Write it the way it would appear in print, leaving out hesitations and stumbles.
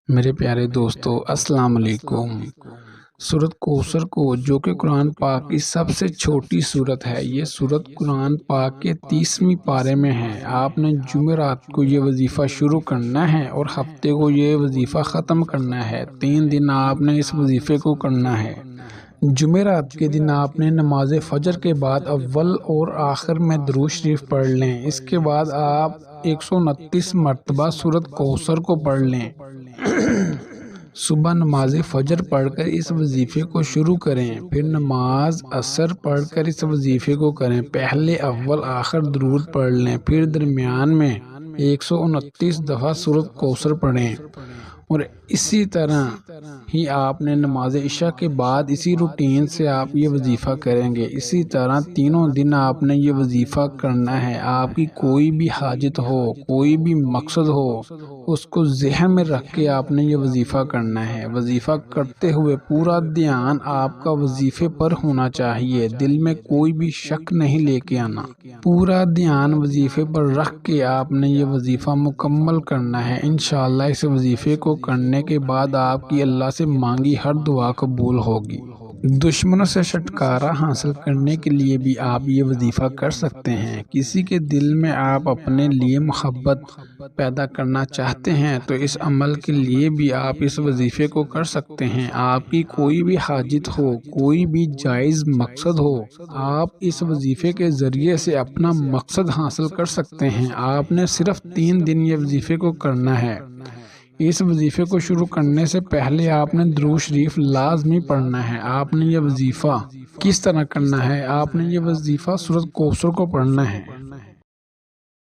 میرے پیارے دوستو السلام علیکم۔ سورۃ کوثر کو جو کہ قرآن پاک کی سب سے چھوٹی سورت ہے، یہ سورت قرآن پاک کے 30ویں پارے میں ہے۔ آپ نے جمعرات کو یہ وظیفہ شروع کرنا ہے اور ہفتے کو یہ وظیفہ ختم کرنا ہے۔ 3 دن آپ نے اس وظیفے کو کرنا ہے۔ جمعرات کے دن آپ نے نماز فجر کے بعد اول اور آخر میں درود شریف پڑھ لیں۔ اس کے بعد آپ 129 مرتبہ سورۃ کوثر کو پڑھ لیں۔ صبح نماز فجر پڑھ کر اس وظیفے کو شروع کریں، پھر نماز عصر پڑھ کر اس وظیفے کو کریں۔ پہلے اول آخر درود پڑھ لیں، پھر درمیان میں 129 دفعہ سورۃ کوثر پڑھیں، اور اسی طرح ہی آپ نے نماز عشاء کے بعد اسی روٹین سے آپ یہ وظیفہ کریں گے۔ اسی طرح تینوں دن آپ نے یہ وظیفہ کرنا ہے۔ آپ کی کوئی بھی حاجت ہو، کوئی بھی مقصد ہو، اس کو ذہن میں رکھ کے آپ نے یہ وظیفہ کرنا ہے۔ وظیفہ کرتے ہوئے پورا دھیان آپ کا وظیفے پر ہونا چاہیے، دل میں کوئی بھی شک نہیں لے کے آنا۔ پورا دھیان وظیفے پر رکھ کے آپ نے یہ وظیفہ مکمل کرنا ہے۔ انشاءاللہ اس وظیفے کو کرنے کے بعد آپ کی اللہ سے مانگی ہر دعا قبول ہوگی۔ دشمنوں سے چھٹکارا حاصل کرنے کے لیے بھی آپ یہ وظیفہ کر سکتے ہیں۔ کسی کے دل میں آپ اپنے لیے محبت پیدا کرنا چاہتے ہیں تو اس عمل کے لیے بھی آپ اس وظیفے کو کر سکتے ہیں۔ آپ کی کوئی بھی حاجت ہو، کوئی بھی جائز مقصد ہو، آپ اس وظیفے کے ذریعے سے اپنا مقصد حاصل کر سکتے ہیں۔ آپ نے صرف 3 دن یہ وظیفے کو کرنا ہے۔ اس وظیفے کو شروع کرنے سے پہلے آپ نے درود شریف لازمی پڑھنا ہے۔ آپ نے یہ وظیفہ کس طرح کرنا ہے؟ آپ نے یہ وظیفہ سورۃ کوثر کو پڑھنا ہے۔